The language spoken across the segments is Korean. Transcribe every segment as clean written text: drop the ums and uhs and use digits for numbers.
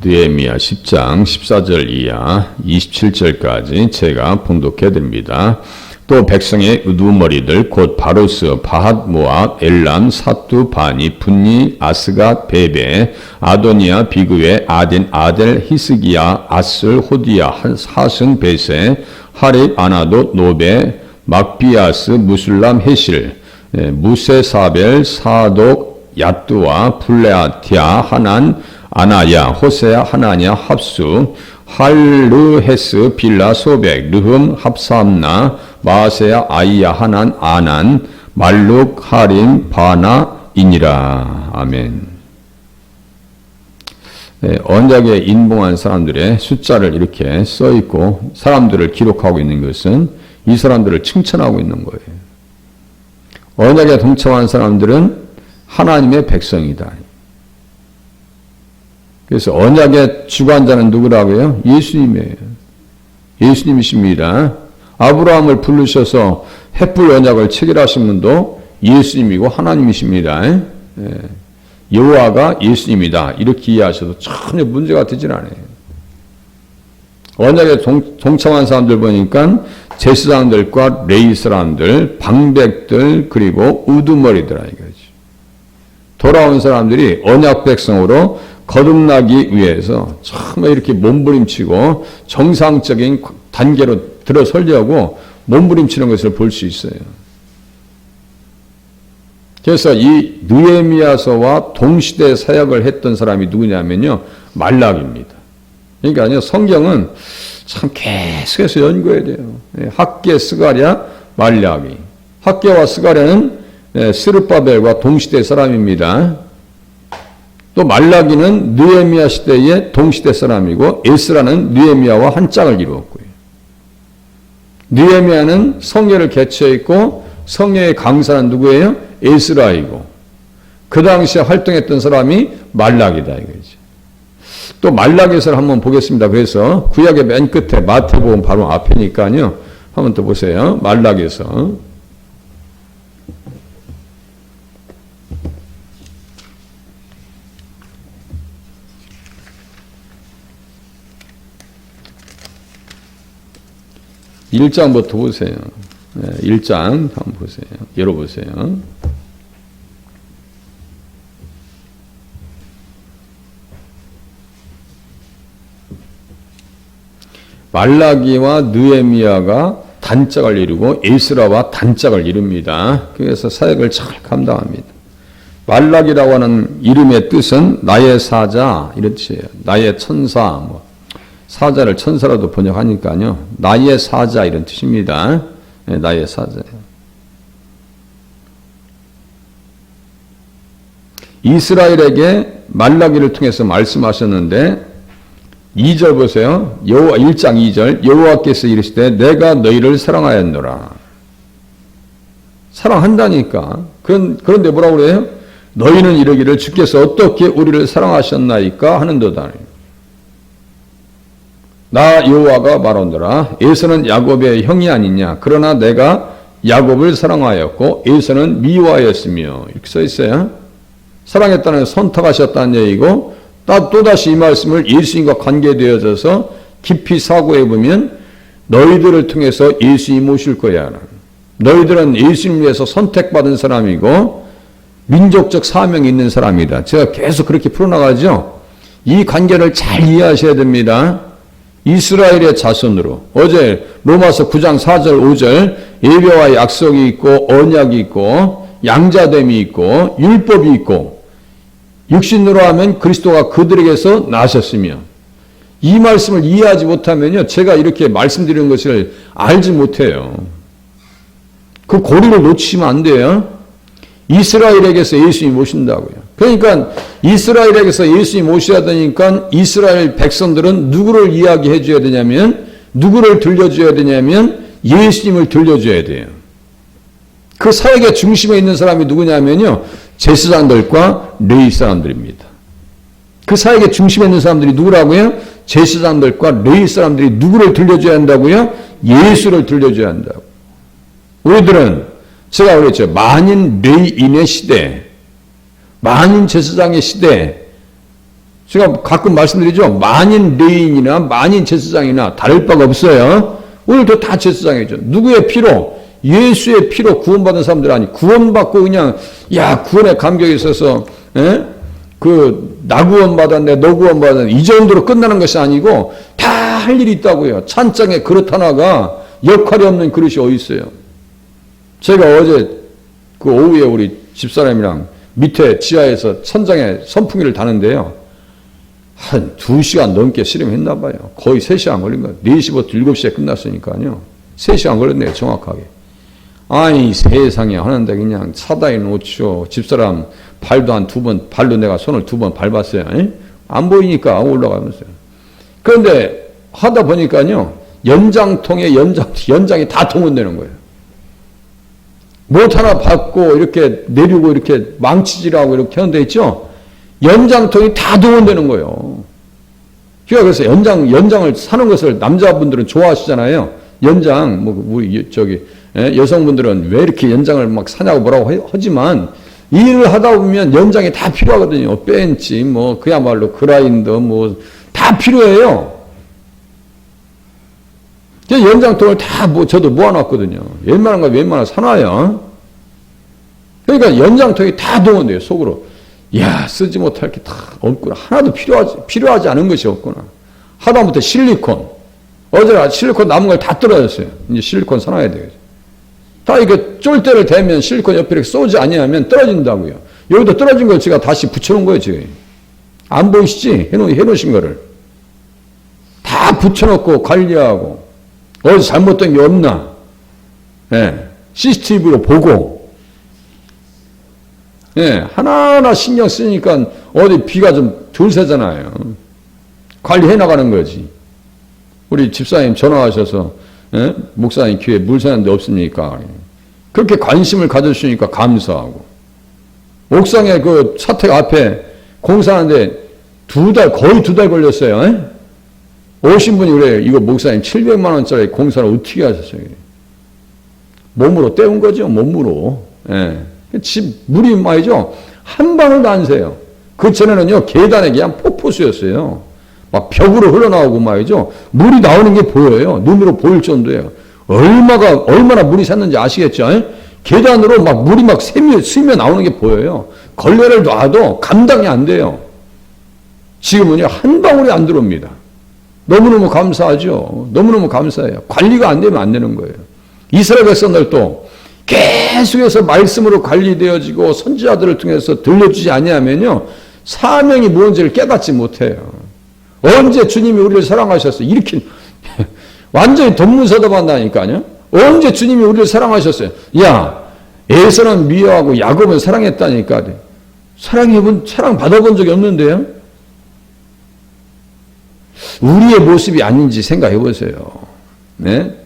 느헤미야 10장 14절 이하 27절까지 제가 봉독해 드립니다. 또 백성의 우두머리들 곧 바로스, 바핫 모압, 엘람, 사뚜, 바니, 분니, 아스갓, 베베, 아도니아, 비그웨, 아딘, 아델, 히스기야, 아슬, 호디야, 하승, 베세, 하립, 아나도, 노베, 막비아스, 무술람, 헤실, 무세사벨, 사독, 야뚜와, 플레아티아, 하난, 아나야, 호세야, 하나냐, 합수, 할르헤스, 빌라, 소백, 르흠, 합삼나, 마세야, 아이야, 하난, 아난, 말룩, 하림, 바나이니라. 아멘. 언약에 인봉한 사람들의 숫자를 이렇게 써있고 사람들을 기록하고 있는 것은 이 사람들을 칭찬하고 있는 거예요. 언약에 동참한 사람들은 하나님의 백성이다. 그래서 언약의 주관자는 누구라고요? 예수님이에요. 예수님이십니다. 아브라함을 부르셔서 햇불 언약을 체결하신 분도 예수님이고 하나님이십니다. 여호와가 예수님이다. 이렇게 이해하셔도 전혀 문제가 되질 않아요. 언약에 동참한 사람들 보니까 제사장들과 레위 사람들, 방백들, 그리고 우두머리들아 이거지. 돌아온 사람들이 언약 백성으로 거듭나기 위해서 정말 이렇게 몸부림치고 정상적인 단계로 들어서려고 몸부림치는 것을 볼 수 있어요. 그래서 이 느헤미야서와 동시대 사역을 했던 사람이 누구냐면요, 말락입니다. 그러니까 성경은 참 계속해서 연구해야 돼요. 학계, 스가랴, 말라기. 학계와 스가랴는 스룹바벨과 동시대 사람입니다. 또 말라기는 느헤미야 시대의 동시대 사람이고 에스라는 느헤미야와 한 짝을 이루었고요. 느헤미야는 성회를 개최했고 성회의 강사는 누구예요? 에스라이고 그 당시에 활동했던 사람이 말라기다 이거죠. 또 말라기서를 한번 보겠습니다. 그래서 구약의 맨 끝에 마태복음 바로 앞이니까요. 한번 더 보세요. 말라기서 1장부터 보세요. 1장 한번 보세요. 열어보세요. 말라기와 느헤미야가 단짝을 이루고 에스라와 단짝을 이룹니다. 그래서 사역을 잘 감당합니다. 말라기라고 하는 이름의 뜻은 나의 사자 이런 뜻이에요. 나의 천사 사자를 천사라도 번역하니까요. 나의 사자 이런 뜻입니다. 나의 사자예요. 이스라엘에게 말라기를 통해서 말씀하셨는데 2절 보세요. 1장 2절 여호와께서 이르시되 내가 너희를 사랑하였노라. 사랑한다니까. 그런데 뭐라고 그래요? 너희는 이르기를 주께서 어떻게 우리를 사랑하셨나이까 하는도다. 나 여호와가 말하노라. 에서는 야곱의 형이 아니냐. 그러나 내가 야곱을 사랑하였고 에서는 미워하였으며 이렇게 써 있어요. 사랑했다는 선택하셨다는 얘기고 또다시 이 말씀을 예수님과 관계되어져서 깊이 사고해 보면 너희들을 통해서 예수님 오실 거야. 너희들은 예수님 위해서 선택받은 사람이고 민족적 사명이 있는 사람이다. 제가 계속 그렇게 풀어나가죠. 이 관계를 잘 이해하셔야 됩니다. 이스라엘의 자손으로 어제 로마서 9장 4절 5절 예배와의 약속이 있고 언약이 있고 양자됨이 있고 율법이 있고 육신으로 하면 그리스도가 그들에게서 나셨으며 이 말씀을 이해하지 못하면요 제가 이렇게 말씀드리는 것을 알지 못해요. 그 고리를 놓치시면 안 돼요. 이스라엘에게서 예수님 오신다고요. 그러니까 이스라엘에게서 예수님 오셔야 되니까 이스라엘 백성들은 누구를 이야기해 줘야 되냐면 누구를 들려줘야 되냐면 예수님을 들려줘야 돼요. 그 사역의 중심에 있는 사람이 누구냐면요 제사장들과 레위 사람들입니다. 그 사역의 중심에 있는 사람들이 누구라고요? 제사장들과 레위 사람들이 누구를 들려줘야 한다고요? 예수를 들려줘야 한다고. 우리들은 제가 그랬죠. 만인 레위인의 시대, 만인 제사장의 시대, 제가 가끔 말씀드리죠. 만인 레인이나 만인 제사장이나 다를 바가 없어요. 오늘도 다 제사장이죠. 누구의 피로? 예수의 피로 구원받은 사람들 아니, 구원받고 그냥, 야, 구원의 감격에 있어서, 나 구원받았네, 너 구원받았네, 이 정도로 끝나는 것이 아니고, 다 할 일이 있다고요. 찬장에 그릇 하나가 역할이 없는 그릇이 어디 있어요. 제가 어제 그 오후에 우리 집사람이랑 밑에 지하에서 천장에 선풍기를 다는데요. 한 2시간 넘게 씨름했나 봐요. 거의 3시간 걸린 거예요. 4시부터 7시에 끝났으니까요. 3시간 걸렸네요, 정확하게. 아이, 세상에 하는데 그냥 사다리 놓죠. 집사람 발도 한 2번, 발로 내가 손을 2번 밟았어요. 안 보이니까 올라가면서요. 그런데 하다 보니까요, 연장통에 연장이 다 동원되는 거예요. 못 하나 받고 이렇게 내리고 이렇게 망치질하고 이렇게 하는 데 있죠? 연장통이 다 동원되는 거예요. 그래서 연장을 사는 것을 남자분들은 좋아하시잖아요. 연장, 여성분들은 왜 이렇게 연장을 막 사냐고 뭐라고 하지만, 일을 하다 보면 연장이 다 필요하거든요. 벤치, 그야말로 그라인더, 다 필요해요. 연장통을 다 저도 모아놨거든요. 웬만한 거 웬만한 사놔요. 그러니까 연장통이 다 동원돼요, 속으로. 이야, 쓰지 못할 게 다 없구나. 하나도 필요하지 않은 것이 없구나. 하다못해 실리콘. 어제 실리콘 남은 걸 다 떨어졌어요. 이제 실리콘 사놔야 되겠죠. 다 이렇게 쫄대를 대면 실리콘 옆에 이렇게 쏘지 아니하면 떨어진다고요. 여기도 떨어진 걸 제가 다시 붙여놓은 거예요, 지금. 안 보이시지? 해놓으신 거를. 다 붙여놓고 관리하고, 어디 잘못된 게 없나? CCTV로 보고, 하나하나 신경 쓰니까 어디 비가 좀 덜 새잖아요. 관리해 나가는 거지. 우리 집사님 전화하셔서, 목사님 교회 물 새는 데 없습니까? 그렇게 관심을 가져주시니까 감사하고. 옥상에 그 사택 앞에 공사하는데 거의 2달 걸렸어요. 오신 분이 그래요. 이거 목사님 700만 원짜리 공사를 어떻게 하셨어요? 몸으로 때운 거죠. 몸으로. 집 물이 말이죠. 한 방울도 안 새요. 그 전에는요. 계단에 그냥 폭포수였어요. 막 벽으로 흘러나오고 말이죠. 물이 나오는 게 보여요. 눈으로 보일 정도예요. 얼마나 물이 샜는지 아시겠죠? 계단으로 막 물이 막 스며 나오는 게 보여요. 걸레를 놔도 감당이 안 돼요. 지금은요. 한 방울이 안 들어옵니다. 너무너무 감사하죠. 너무너무 감사해요. 관리가 안 되면 안 되는 거예요. 이스라엘 백성들도 계속해서 말씀으로 관리되어지고 선지자들을 통해서 들려주지 아니하면요. 사명이 뭔지를 깨닫지 못해요. 언제 주님이 우리를 사랑하셨어요? 이렇게 완전히 돈문서답한다니까요. 언제 주님이 우리를 사랑하셨어요? 야, 에서는 미워하고 야곱은 사랑했다니까. 사랑 받아본 적이 없는데요. 우리의 모습이 아닌지 생각해 보세요.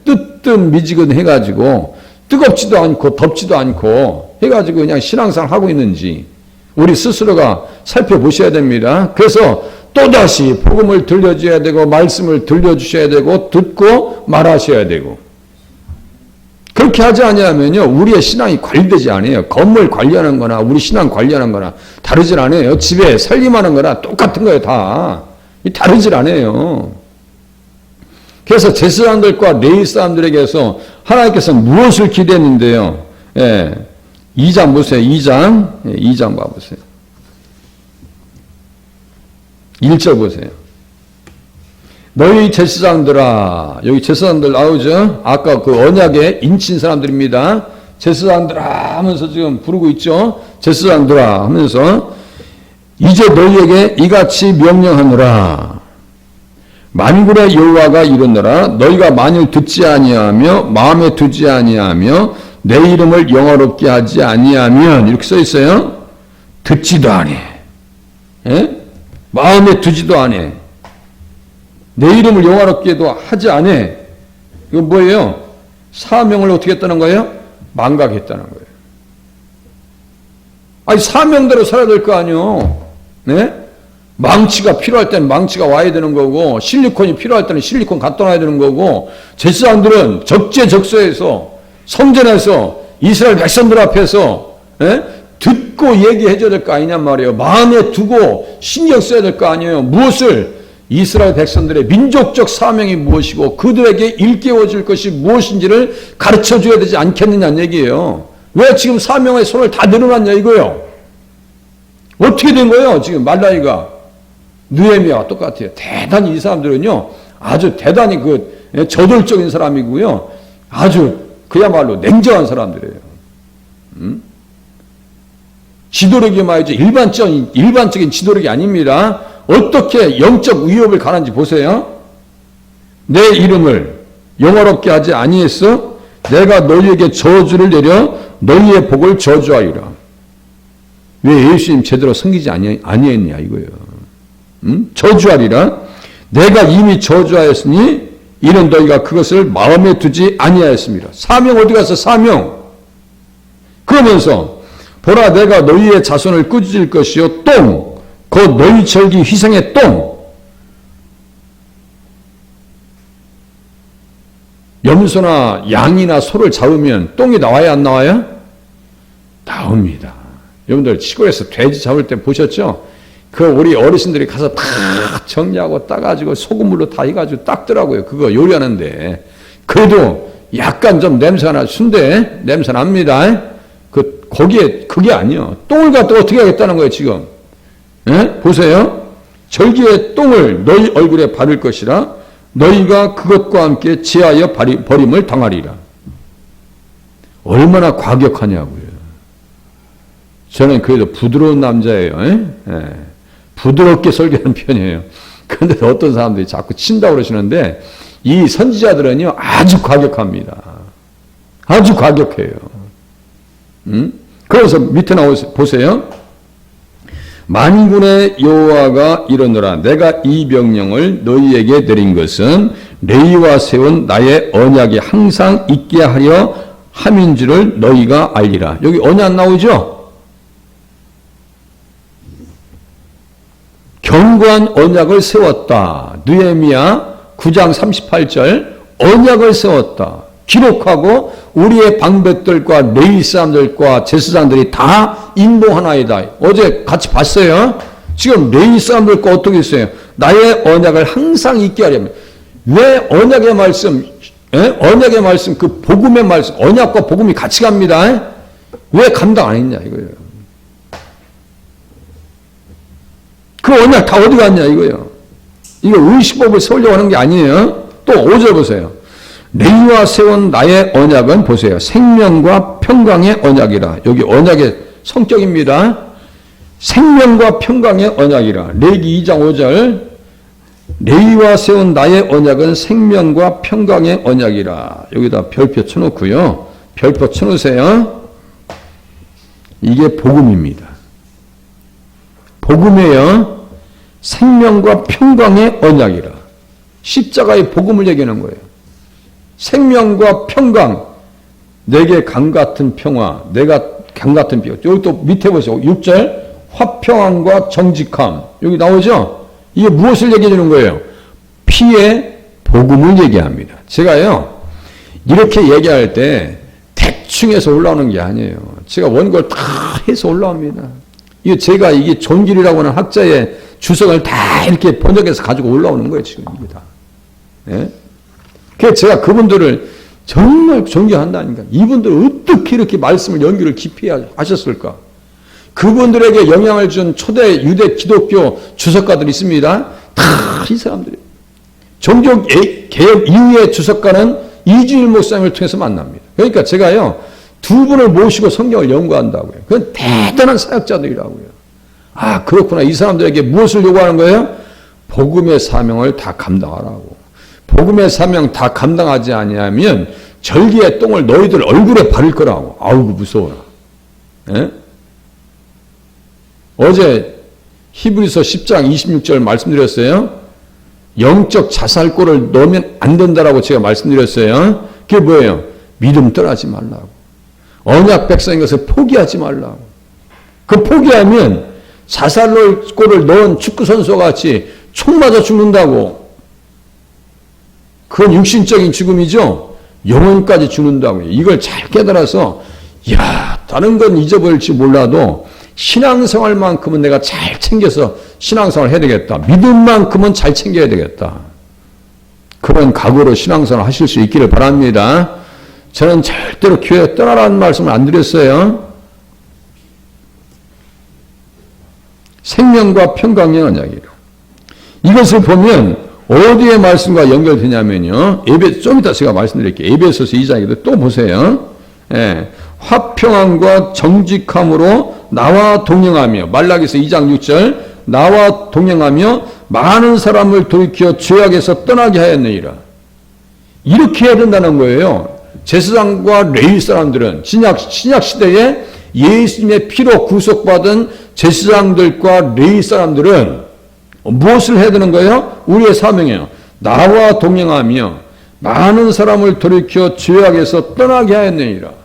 뜨뜻미지근해가지고 뜨겁지도 않고 덥지도 않고 해가지고 그냥 신앙생활 하고 있는지 우리 스스로가 살펴보셔야 됩니다. 그래서 또다시 복음을 들려줘야 되고 말씀을 들려주셔야 되고 듣고 말하셔야 되고 그렇게 하지 않으면요 우리의 신앙이 관리되지 않아요. 건물 관리하는 거나 우리 신앙 관리하는 거나 다르질 않아요. 집에 살림하는 거나 똑같은 거예요. 다 다르질 않아요. 그래서 제사장들과 레위 사람들에게서 하나님께서 무엇을 기대했는데요. 2장 보세요. 2장 봐보세요. 1절 보세요. 너희 제사장들아, 여기 제사장들 나오죠? 아까 그 언약에 인친 사람들입니다. 제사장들아 하면서 지금 부르고 있죠? 제사장들아 하면서 이제 너희에게 이같이 명령하노라. 만군의 여호와가 이르노라. 너희가 만일 듣지 아니하며 마음에 두지 아니하며 내 이름을 영화롭게 하지 아니하면 이렇게 써 있어요. 듣지도 아니. 마음에 두지도 않아. 내 이름을 영화롭게도 하지 않아. 이건 뭐예요? 사명을 어떻게 했다는 거예요? 망각했다는 거예요. 아니 사명대로 살아야 될 거 아니에요. 망치가 필요할 때는 망치가 와야 되는 거고 실리콘이 필요할 때는 실리콘 갖다 놔야 되는 거고 제사장들은 적재적소에서 성전에서 이스라엘 백성들 앞에서 듣고 얘기해 줘야 될 거 아니냔 말이에요. 마음에 두고 신경 써야 될 거 아니에요. 무엇을? 이스라엘 백성들의 민족적 사명이 무엇이고 그들에게 일깨워 줄 것이 무엇인지를 가르쳐 줘야 되지 않겠느냐는 얘기예요. 왜 지금 사명의 손을 다 내려놨냐 이거예요. 어떻게 된 거예요? 지금 말라기가 느헤미야와 똑같아요. 대단히 이 사람들은요, 아주 대단히 저돌적인 사람이고요, 아주 그야말로 냉정한 사람들이에요. 지도력이 말이죠. 일반적인 지도력이 아닙니다. 어떻게 영적 위협을 가는지 보세요. 내 이름을 영화롭게 하지 아니했어? 내가 너희에게 저주를 내려 너희의 복을 저주하리라. 왜 예수님 제대로 섬기지 아니했냐 이거예요. 저주하리라. 내가 이미 저주하였으니 이는 너희가 그것을 마음에 두지 아니하였습니다. 사명 어디 갔어? 사명. 그러면서 보라 내가 너희의 자손을 꾸짖을 것이요 똥 곧 너희 절기 희생의 똥. 염소나 양이나 소를 잡으면 똥이 나와야 안 나와요? 나옵니다. 여러분들 시골에서 돼지 잡을 때 보셨죠? 우리 어르신들이 가서 다 정리하고 따가지고 소금물로 다 해가지고 닦더라고요. 그거 요리하는데. 그래도 약간 좀 냄새가 나, 순대 냄새 납니다. 거기에, 그게 아니요. 똥을 갖다 어떻게 하겠다는 거예요, 지금. 예? 보세요. 절기의 똥을 너희 얼굴에 바를 것이라 너희가 그것과 함께 제하여 버림을 당하리라. 얼마나 과격하냐고요. 저는 그래도 부드러운 남자예요. 예? 부드럽게 설교하는 편이에요. 그런데 어떤 사람들이 자꾸 친다고 그러시는데 이 선지자들은요 아주 과격합니다. 아주 과격해요. 그래서 밑에 보세요. 만군의 여호와가 이르노라 내가 이 명령을 너희에게 내린 것은 레위와 세운 나의 언약이 항상 있게 하려 함인 줄을 너희가 알리라. 여기 언약 나오죠? 견고한 언약을 세웠다. 느헤미야 9장 38절 언약을 세웠다. 기록하고 우리의 방백들과 레위 사람들과 제사장들이 다 인도하나이다. 어제 같이 봤어요. 지금 레위 사람들과 어떻게 했어요? 나의 언약을 항상 있게 하려면. 왜 언약의 말씀, 언약의 말씀, 그 복음의 말씀, 언약과 복음이 같이 갑니다. 왜 감당 안 했냐 이거예요. 그 언약 다 어디 갔냐 이거예요. 이거 의식법을 세우려고 하는 게 아니에요. 또 5절 보세요. 레위와 세운 나의 언약은 보세요. 생명과 평강의 언약이라. 여기 언약의 성격입니다. 생명과 평강의 언약이라. 레위기 2장 5절. 레위와 세운 나의 언약은 생명과 평강의 언약이라. 여기다 별표 쳐놓고요. 별표 쳐놓으세요. 이게 복음입니다. 복음이에요. 생명과 평강의 언약이라. 십자가의 복음을 얘기하는 거예요. 생명과 평강, 내게 강같은 평화, 내가 강같은 비유. 여기 또 밑에 보세요. 6절, 화평함과 정직함. 여기 나오죠? 이게 무엇을 얘기해 주는 거예요? 피의 복음을 얘기합니다. 제가요, 이렇게 얘기할 때 대충 해서 올라오는 게 아니에요. 제가 원고를 다 해서 올라옵니다. 이게 존길이라고 하는 학자의 주석을 다 이렇게 번역해서 가지고 올라오는 거예요, 지금 이게 다. 예? 그래서 제가 그분들을 정말 존경한다니까. 이분들 어떻게 이렇게 말씀을 연구를 깊이 하셨을까? 그분들에게 영향을 준 초대 유대 기독교 주석가들이 있습니다. 다 이 사람들이에요. 종교 개혁 이후의 주석가는 이주일 목사님을 통해서 만납니다. 그러니까 제가요, 두 분을 모시고 성경을 연구한다고요. 그건 대단한 사역자들이라고요. 아, 그렇구나. 이 사람들에게 무엇을 요구하는 거예요? 복음의 사명을 다 감당하라고. 복음의 사명 다 감당하지 아니하면 절기의 똥을 너희들 얼굴에 바를 거라고. 아우고 무서워라. 예? 어제 히브리서 10장 26절 말씀드렸어요. 영적 자살골을 넣으면 안 된다라고 제가 말씀드렸어요. 그게 뭐예요? 믿음 떠나지 말라고. 언약 백성인 것을 포기하지 말라고. 그 포기하면 자살골을 넣은 축구선수와 같이 총 맞아 죽는다고. 그건 육신적인 죽음이죠. 영혼까지 죽는다고요. 이걸 잘 깨달아서, 이야, 다른 건 잊어버릴지 몰라도 신앙생활만큼은 내가 잘 챙겨서 신앙생활을 해야 되겠다. 믿음만큼은 잘 챙겨야 되겠다. 그런 각오로 신앙생활을 하실 수 있기를 바랍니다. 저는 절대로 교회 떠나라는 말씀을 안 드렸어요. 생명과 평강의 언약이로. 이것을 보면 어디에 말씀과 연결되냐면요. 좀 이따 제가 말씀드릴게요. 에베소서 2장에도 또 보세요. 예, 화평함과 정직함으로 나와 동행하며, 말라기서 2장 6절, 나와 동행하며 많은 사람을 돌이켜 죄악에서 떠나게 하였느니라. 이렇게 해야 된다는 거예요. 제사장과 레위 사람들은 신약 시대에 예수님의 피로 구속받은 제사장들과 레위 사람들은 무엇을 해야 되는 거예요? 우리의 사명이에요. 나와 동행하며 많은 사람을 돌이켜 죄악에서 떠나게 하였느니라.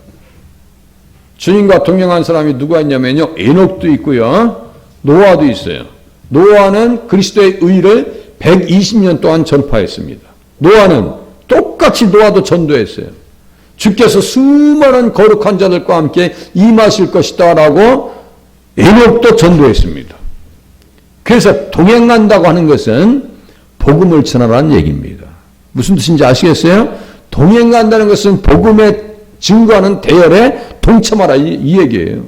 주님과 동행한 사람이 누가 있냐면요. 에녹도 있고요. 노아도 있어요. 노아는 그리스도의 의를 120년 동안 전파했습니다. 노아는 똑같이 노아도 전도했어요. 주께서 수많은 거룩한 자들과 함께 임하실 것이다 라고 에녹도 전도했습니다. 그래서 동행한다고 하는 것은 복음을 전하라는 얘기입니다. 무슨 뜻인지 아시겠어요? 동행한다는 것은 복음에 증거하는 대열에 동참하라 이 얘기예요.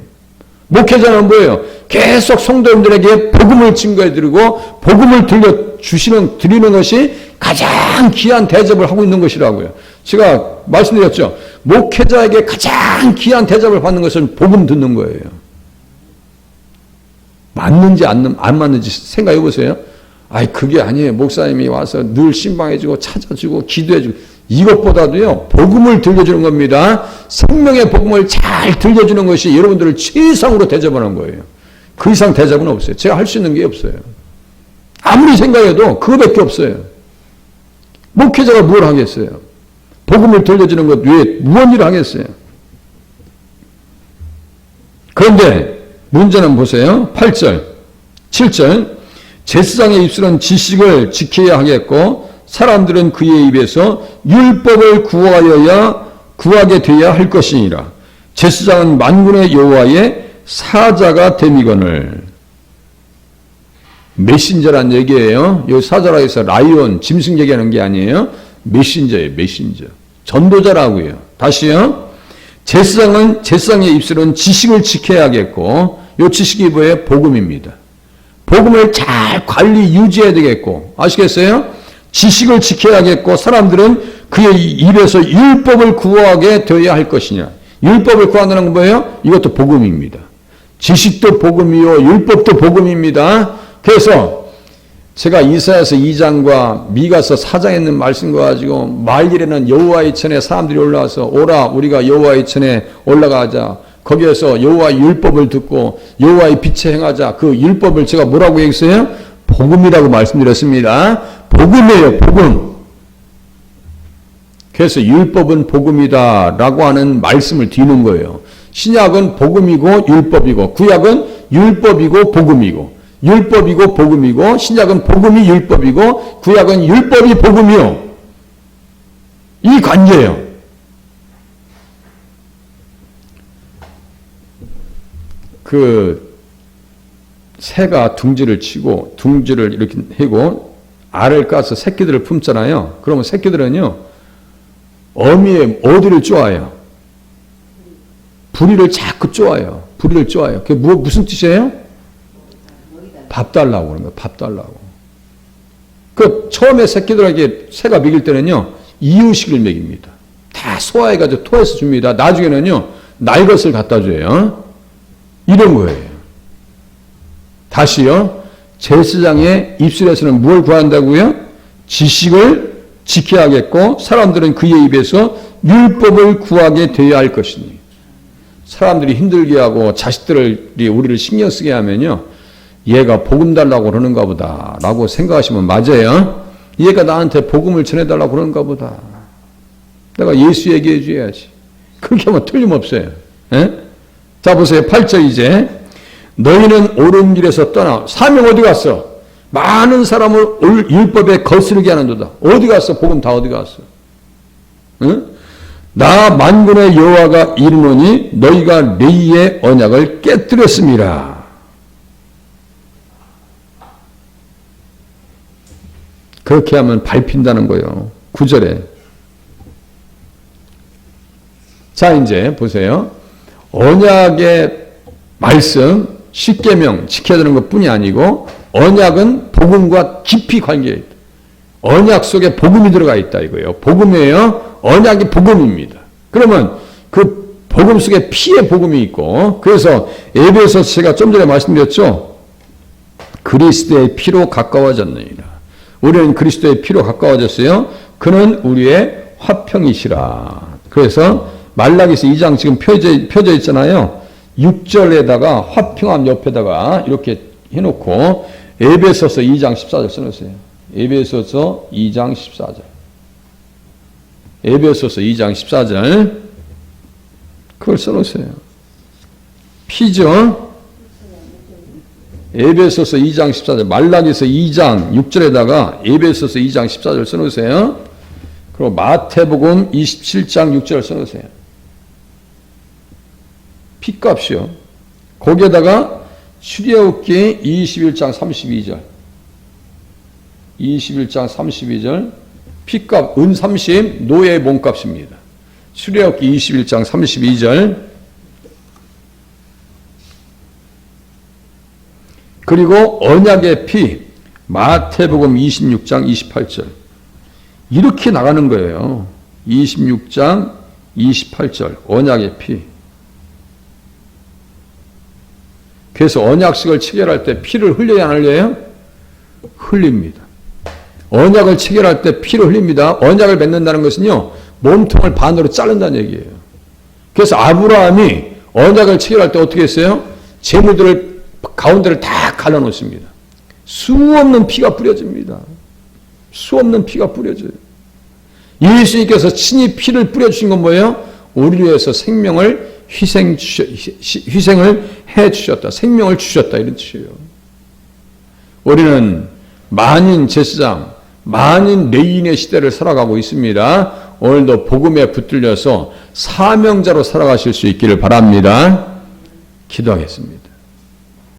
목회자는 뭐예요? 계속 성도님들에게 복음을 증거해 드리고 복음을 드리는 것이 가장 귀한 대접을 하고 있는 것이라고요. 제가 말씀드렸죠. 목회자에게 가장 귀한 대접을 받는 것은 복음 듣는 거예요. 맞는지 안 맞는지 생각해 보세요. 아이, 그게 아니에요. 목사님이 와서 늘 신방해주고 찾아주고 기도해주고. 이것보다도요, 복음을 들려주는 겁니다. 생명의 복음을 잘 들려주는 것이 여러분들을 최상으로 대접하는 거예요. 그 이상 대접은 없어요. 제가 할 수 있는 게 없어요. 아무리 생각해도 그거밖에 없어요. 목회자가 뭘 하겠어요? 복음을 들려주는 것 외에 무언 일을 하겠어요? 그런데 문제는 보세요. 8절, 7절. 제사장의 입술은 지식을 지켜야 하겠고 사람들은 그의 입에서 율법을 구하게 되어야 할 것이니라. 제사장은 만군의 여호와의 사자가 됨이거늘. 메신저란 얘기예요. 이 사자라 해서 라이온, 짐승 얘기하는 게 아니에요. 메신저예요. 메신저. 전도자라고요. 다시요. 제사장의 입술은 지식을 지켜야겠고, 이 지식이 뭐예요? 복음입니다. 복음을 잘 관리 유지해야 되겠고, 아시겠어요? 지식을 지켜야겠고, 사람들은 그의 입에서 율법을 구하게 되어야 할 것이냐. 율법을 구한다는 건 뭐예요? 이것도 복음입니다. 지식도 복음이요, 율법도 복음입니다. 그래서 제가 이사야서 2장과 미가서 4장에 있는 말씀과 가지고 말일에는 여호와의 전에 사람들이 올라와서 오라 우리가 여호와의 전에 올라가자. 거기에서 여호와의 율법을 듣고 여호와의 빛에 행하자. 그 율법을 제가 뭐라고 얘기했어요? 복음이라고 말씀드렸습니다. 복음이에요. 복음. 그래서 율법은 복음이다 라고 하는 말씀을 뒤는 거예요. 신약은 복음이고 율법이고 구약은 율법이고 복음이고 율법이고 복음이고 신약은 복음이 율법이고 구약은 율법이 복음이요. 이 관계예요. 그 새가 둥지를 치고 둥지를 이렇게 해고 알을 까서 새끼들을 품잖아요. 그러면 새끼들은요 어미의 어디를 쪼아요? 부리를 자꾸 쪼아요. 부리를 쪼아요. 그게 무슨 뜻이에요? 밥 달라고 그런 거예요. 밥 달라고. 그 처음에 새끼들에게 새가 먹일 때는요 이유식을 먹입니다. 다 소화해가지고 토해서 줍니다. 나중에는요 날 것을 갖다 줘요. 이런 거예요. 다시요. 제사장의 입술에서는 뭘 구한다고요? 지식을 지켜야겠고 사람들은 그의 입에서 율법을 구하게 되어야 할 것이니. 사람들이 힘들게 하고 자식들이 우리를 신경 쓰게 하면요. 얘가 복음 달라고 그러는가 보다 라고 생각하시면 맞아요. 얘가 나한테 복음을 전해달라고 그러는가 보다. 내가 예수 얘기해 줘야지. 그렇게 하면 틀림없어요. 에? 자 보세요. 8절 이제 너희는 옳은 길에서 떠나. 사명 어디 갔어? 많은 사람을 율법에 거스르게 하는도다. 어디 갔어? 복음 다 어디 갔어? 응? 나 만군의 여호와가 이르노니 너희가 레위의 언약을 깨뜨렸음이라. 그렇게 하면 밟힌다는 거예요. 9절에. 자, 이제 보세요. 언약의 말씀, 십계명 지켜야 되는 것뿐이 아니고 언약은 복음과 깊이 관계가 있다. 언약 속에 복음이 들어가 있다 이거예요. 복음이에요. 언약이 복음입니다. 그러면 그 복음 속에 피의 복음이 있고, 그래서 에베소서 제가 좀 전에 말씀드렸죠. 그리스도의 피로 가까워졌느니라. 우리는 그리스도의 피로 가까워졌어요. 그는 우리의 화평이시라. 그래서 말라기서 2장 지금 펴져 있잖아요. 6절에다가 화평함 옆에다가 이렇게 해놓고 에베소서 2장 14절 써놓으세요. 에베소서 2장 14절. 에베소서 2장 14절. 그걸 써놓으세요. 피죠? 에베소서 2장 14절. 말라기서 2장 6절에다가 에베소서 2장 14절 써놓으세요. 그리고 마태복음 27장 6절 써놓으세요. 피값이요. 거기에다가 출애굽기 21장 32절. 21장 32절. 피값 은 30 노예의 몸값입니다. 출애굽기 21장 32절. 그리고 언약의 피 마태복음 26장 28절. 이렇게 나가는 거예요. 26장 28절 언약의 피. 그래서 언약식을 체결할 때 피를 흘려야 안 흘려요? 흘립니다. 언약을 체결할 때 피를 흘립니다. 언약을 맺는다는 것은요, 몸통을 반으로 자른다는 얘기예요. 그래서 아브라함이 언약을 체결할 때 어떻게 했어요? 재물들을 가운데를 다 갈라놓습니다. 수없는 피가 뿌려집니다. 수없는 피가 뿌려져요. 예수님께서 친히 피를 뿌려주신 건 뭐예요? 우리를 위해서 생명을 희생을 해주셨다. 생명을 주셨다. 이런 뜻이에요. 우리는 만인 제사장, 만인 레위인의 시대를 살아가고 있습니다. 오늘도 복음에 붙들려서 사명자로 살아가실 수 있기를 바랍니다. 기도하겠습니다.